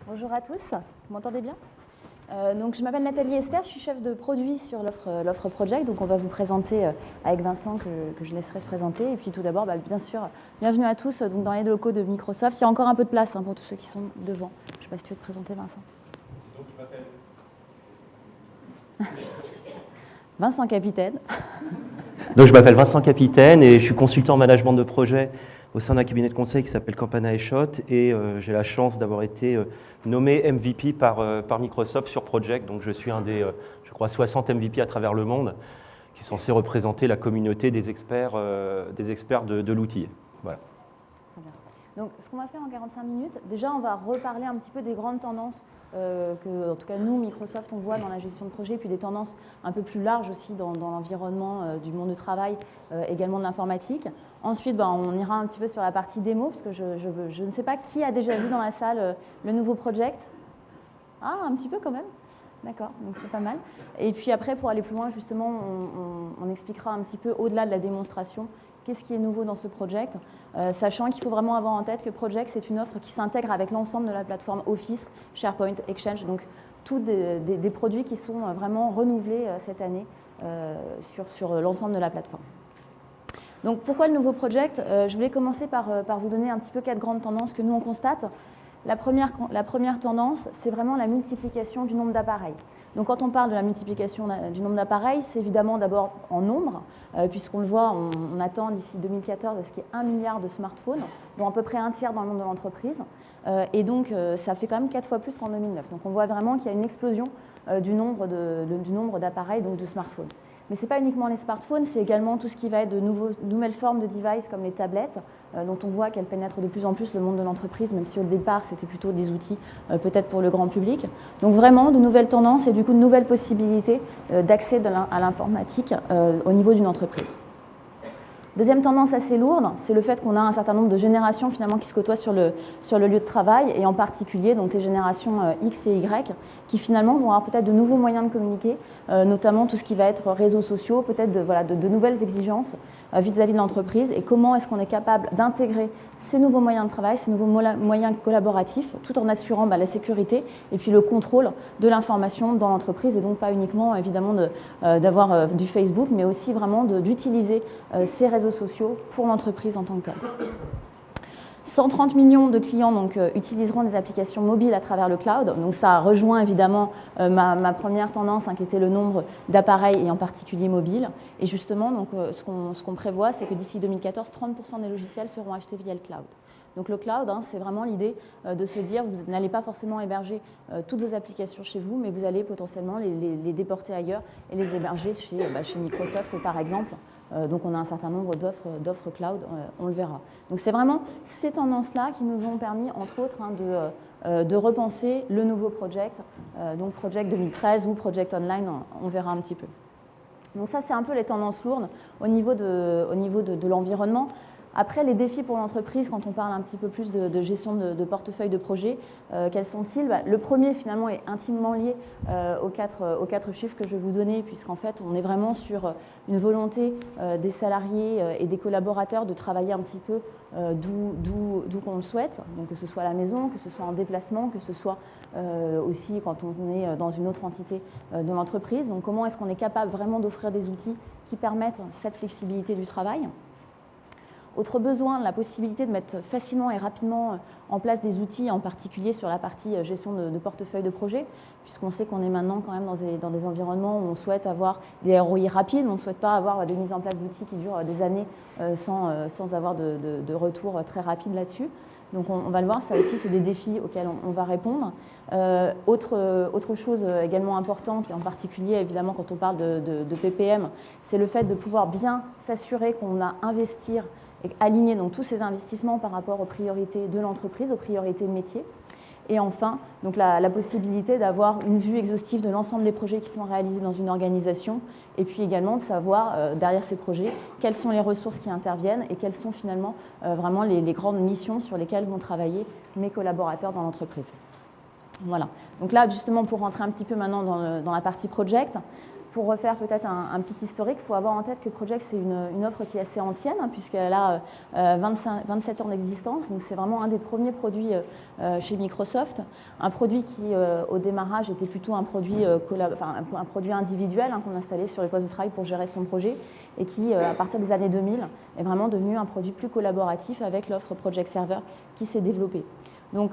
Bonjour à tous, vous m'entendez bien? Donc, je m'appelle Nathalie Esther, je suis chef de produit sur l'offre Project. Donc on va vous présenter avec Vincent que je laisserai se présenter. Et puis tout d'abord, bien sûr, bienvenue à tous donc, dans les locaux de Microsoft. Il y a encore un peu de place pour tous ceux qui sont devant. Je ne sais pas si tu veux te présenter, Vincent. Donc je m'appelle Vincent Capitaine. Donc je m'appelle Vincent Capitaine et je suis consultant en management de projet au sein d'un cabinet de conseil qui s'appelle Campana & Schott et j'ai la chance d'avoir été nommé MVP par Microsoft sur Project. Donc je suis un des, je crois, 60 MVP à travers le monde qui est censé représenter la communauté des experts de l'outil. Voilà. Donc, ce qu'on va faire en 45 minutes, déjà, on va reparler un petit peu des grandes tendances que, en tout cas, nous, Microsoft, on voit dans la gestion de projet, puis des tendances un peu plus larges aussi dans l'environnement du monde du travail, également de l'informatique. Ensuite, on ira un petit peu sur la partie démo, parce que je ne sais pas qui a déjà vu dans la salle le nouveau Project. Ah, un petit peu quand même. D'accord, donc c'est pas mal. Et puis après, pour aller plus loin, justement, on expliquera un petit peu au-delà de la démonstration qu'est-ce qui est nouveau dans ce project, sachant qu'il faut vraiment avoir en tête que Project, c'est une offre qui s'intègre avec l'ensemble de la plateforme Office, SharePoint, Exchange, donc tous des produits qui sont vraiment renouvelés cette année sur l'ensemble de la plateforme. Donc pourquoi le nouveau project? Je voulais commencer par vous donner un petit peu 4 grandes tendances que nous on constate. La première tendance, c'est vraiment la multiplication du nombre d'appareils. Donc quand on parle de la multiplication du nombre d'appareils, c'est évidemment d'abord en nombre, puisqu'on le voit, on attend d'ici 2014 à ce qu'il y ait 1 milliard de smartphones, dont à peu près un tiers dans le monde de l'entreprise. Et donc ça fait quand même 4 fois plus qu'en 2009. Donc on voit vraiment qu'il y a une explosion du nombre d'appareils, donc de smartphones. Mais ce n'est pas uniquement les smartphones, c'est également tout ce qui va être de nouvelles formes de devices comme les tablettes, dont on voit qu'elles pénètrent de plus en plus le monde de l'entreprise, même si au départ c'était plutôt des outils peut-être pour le grand public. Donc vraiment de nouvelles tendances et du coup de nouvelles possibilités d'accès à l'informatique au niveau d'une entreprise. Deuxième tendance assez lourde, c'est le fait qu'on a un certain nombre de générations finalement qui se côtoient sur le lieu de travail, et en particulier donc les générations X et Y, qui finalement vont avoir peut-être de nouveaux moyens de communiquer, notamment tout ce qui va être réseaux sociaux, peut-être de nouvelles exigences vis-à-vis de l'entreprise, et comment est-ce qu'on est capable d'intégrer ces nouveaux moyens de travail, ces nouveaux moyens collaboratifs, tout en assurant la sécurité et puis le contrôle de l'information dans l'entreprise, et donc pas uniquement évidemment d'avoir du Facebook, mais aussi vraiment d'utiliser ces réseaux sociaux pour l'entreprise en tant que telle. 130 millions de clients donc, utiliseront des applications mobiles à travers le cloud. Donc ça rejoint évidemment ma première tendance qui était le nombre d'appareils et en particulier mobiles. Et justement, donc, ce qu'on prévoit, c'est que d'ici 2014, 30% des logiciels seront achetés via le cloud. Donc le cloud, c'est vraiment l'idée de se dire, vous n'allez pas forcément héberger toutes vos applications chez vous, mais vous allez potentiellement les déporter ailleurs et les héberger chez Microsoft par exemple. Donc on a un certain nombre d'offres cloud, on le verra. Donc c'est vraiment ces tendances-là qui nous ont permis, entre autres, de repenser le nouveau project, donc Project 2013 ou Project Online, on verra un petit peu. Donc ça, c'est un peu les tendances lourdes au niveau de l'environnement. Après, les défis pour l'entreprise, quand on parle un petit peu plus de gestion de portefeuille de projet, quels sont-ils? Le premier, finalement, est intimement lié aux quatre chiffres que je vais vous donner, puisqu'en fait, on est vraiment sur une volonté des salariés et des collaborateurs de travailler un petit peu d'où qu'on le souhaite, donc que ce soit à la maison, que ce soit en déplacement, que ce soit aussi quand on est dans une autre entité de l'entreprise. Donc comment est-ce qu'on est capable vraiment d'offrir des outils qui permettent cette flexibilité du travail? Autre besoin, la possibilité de mettre facilement et rapidement en place des outils, en particulier sur la partie gestion de portefeuille de projet, puisqu'on sait qu'on est maintenant quand même dans des environnements où on souhaite avoir des ROI rapides, on ne souhaite pas avoir des mises en place d'outils qui durent des années sans avoir de retour très rapide là-dessus. Donc on va le voir, ça aussi c'est des défis auxquels on va répondre. Autre chose également importante, et en particulier évidemment quand on parle de PPM, c'est le fait de pouvoir bien s'assurer qu'on a investir et aligner donc tous ces investissements par rapport aux priorités de l'entreprise, aux priorités de métier. Et enfin, donc la possibilité d'avoir une vue exhaustive de l'ensemble des projets qui sont réalisés dans une organisation, et puis également de savoir, derrière ces projets, quelles sont les ressources qui interviennent et quelles sont finalement vraiment les grandes missions sur lesquelles vont travailler mes collaborateurs dans l'entreprise. Voilà. Donc là, justement, pour rentrer un petit peu maintenant dans la partie project, pour refaire peut-être un petit historique, il faut avoir en tête que Project, c'est une offre qui est assez ancienne, hein, puisqu'elle a 27 ans d'existence. Donc c'est vraiment un des premiers produits chez Microsoft. Un produit qui, au démarrage, était plutôt un produit individuel hein, qu'on installait sur le poste de travail pour gérer son projet et qui, à partir des années 2000, est vraiment devenu un produit plus collaboratif avec l'offre Project Server qui s'est développée. Donc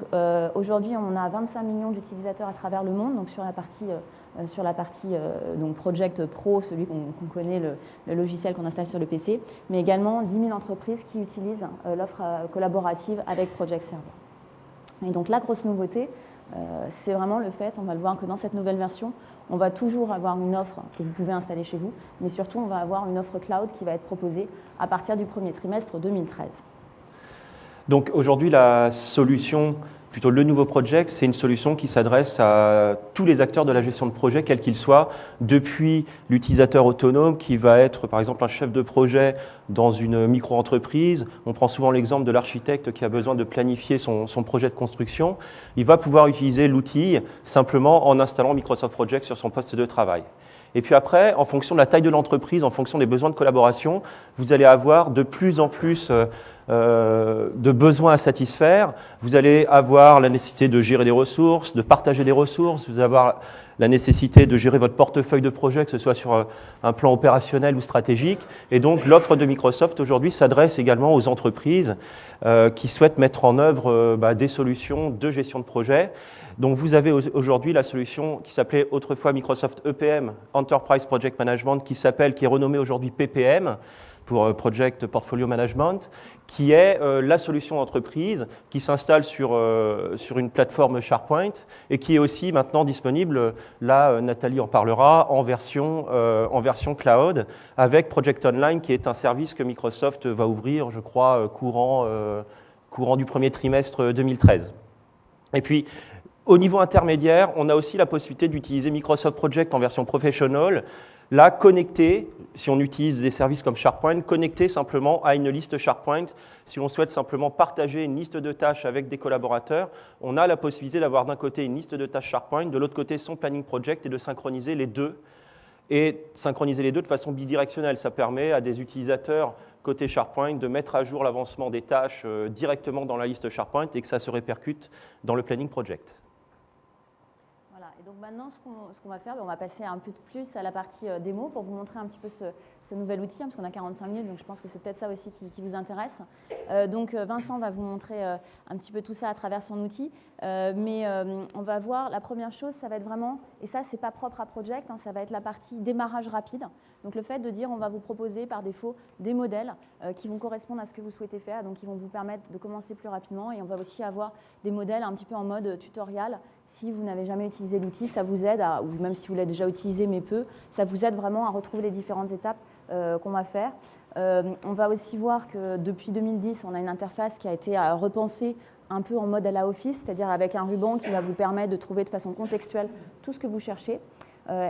aujourd'hui, on a 25 millions d'utilisateurs à travers le monde, donc sur la partie donc Project Pro, celui qu'on connaît, le logiciel qu'on installe sur le PC, mais également 10 000 entreprises qui utilisent l'offre collaborative avec Project Server. Et donc la grosse nouveauté, c'est vraiment le fait, on va le voir que dans cette nouvelle version, on va toujours avoir une offre que vous pouvez installer chez vous, mais surtout on va avoir une offre cloud qui va être proposée à partir du premier trimestre 2013. Donc aujourd'hui, la solution, plutôt le nouveau Project, c'est une solution qui s'adresse à tous les acteurs de la gestion de projet, quels qu'ils soient, depuis l'utilisateur autonome qui va être par exemple un chef de projet dans une micro-entreprise. On prend souvent l'exemple de l'architecte qui a besoin de planifier son projet de construction. Il va pouvoir utiliser l'outil simplement en installant Microsoft Project sur son poste de travail. Et puis après, en fonction de la taille de l'entreprise, en fonction des besoins de collaboration, vous allez avoir de plus en plus de besoins à satisfaire. Vous allez avoir la nécessité de gérer des ressources, de partager des ressources. Vous allez avoir la nécessité de gérer votre portefeuille de projet, que ce soit sur un plan opérationnel ou stratégique. Et donc, l'offre de Microsoft aujourd'hui s'adresse également aux entreprises qui souhaitent mettre en œuvre des solutions de gestion de projet. Donc, vous avez aujourd'hui la solution qui s'appelait autrefois Microsoft EPM, Enterprise Project Management, qui est renommée aujourd'hui PPM, pour Project Portfolio Management, qui est la solution entreprise qui s'installe sur une plateforme SharePoint et qui est aussi maintenant disponible, là Nathalie en parlera, en version cloud, avec Project Online, qui est un service que Microsoft va ouvrir, je crois, courant du premier trimestre 2013. Et puis, au niveau intermédiaire, on a aussi la possibilité d'utiliser Microsoft Project en version professional. Là, connecté, si on utilise des services comme SharePoint, connecté simplement à une liste SharePoint. Si on souhaite simplement partager une liste de tâches avec des collaborateurs, on a la possibilité d'avoir d'un côté une liste de tâches SharePoint, de l'autre côté son planning project et de synchroniser les deux. Et synchroniser les deux de façon bidirectionnelle. Ça permet à des utilisateurs côté SharePoint de mettre à jour l'avancement des tâches directement dans la liste SharePoint et que ça se répercute dans le planning project. Et donc maintenant, ce qu'on va faire, on va passer un peu plus à la partie démo pour vous montrer un petit peu ce nouvel outil, hein, parce qu'on a 45 minutes, donc je pense que c'est peut-être ça aussi qui vous intéresse. Donc Vincent va vous montrer un petit peu tout ça à travers son outil, mais on va voir, la première chose, ça va être vraiment, et ça c'est pas propre à Project, hein, ça va être la partie démarrage rapide. Donc le fait de dire on va vous proposer par défaut des modèles qui vont correspondre à ce que vous souhaitez faire, donc qui vont vous permettre de commencer plus rapidement, et on va aussi avoir des modèles un petit peu en mode tutoriel. Si vous n'avez jamais utilisé l'outil, ça vous aide, ou même si vous l'avez déjà utilisé mais peu, ça vous aide vraiment à retrouver les différentes étapes qu'on va faire. On va aussi voir que depuis 2010, on a une interface qui a été repensée un peu en mode à la Office, c'est-à-dire avec un ruban qui va vous permettre de trouver de façon contextuelle tout ce que vous cherchez.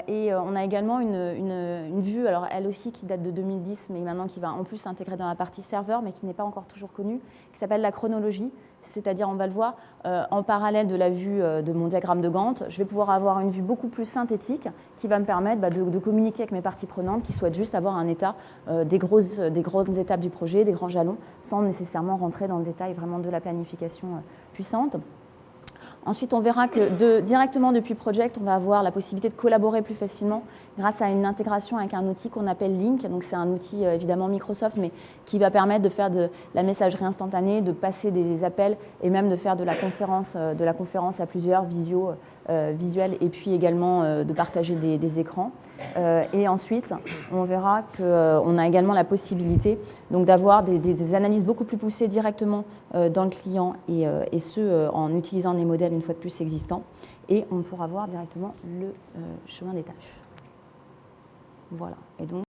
Et on a également une vue, alors elle aussi qui date de 2010, mais maintenant qui va en plus s'intégrer dans la partie serveur, mais qui n'est pas encore toujours connue, qui s'appelle la chronologie. C'est-à-dire, on va le voir, en parallèle de la vue de mon diagramme de Gantt, je vais pouvoir avoir une vue beaucoup plus synthétique qui va me permettre de communiquer avec mes parties prenantes qui souhaitent juste avoir un état des grandes étapes du projet, des grands jalons, sans nécessairement rentrer dans le détail vraiment de la planification puissante. Ensuite, on verra que directement depuis Project, on va avoir la possibilité de collaborer plus facilement grâce à une intégration avec un outil qu'on appelle Lync. Donc, c'est un outil évidemment Microsoft, mais qui va permettre de faire de la messagerie instantanée, de passer des appels et même de faire de la conférence à plusieurs, visuel, et puis également de partager des écrans. Et ensuite, on verra qu'on a également la possibilité d'avoir des analyses beaucoup plus poussées directement dans le client et ce, en utilisant des modèles une fois de plus existants. Et on pourra voir directement le chemin des tâches. Voilà. Et donc,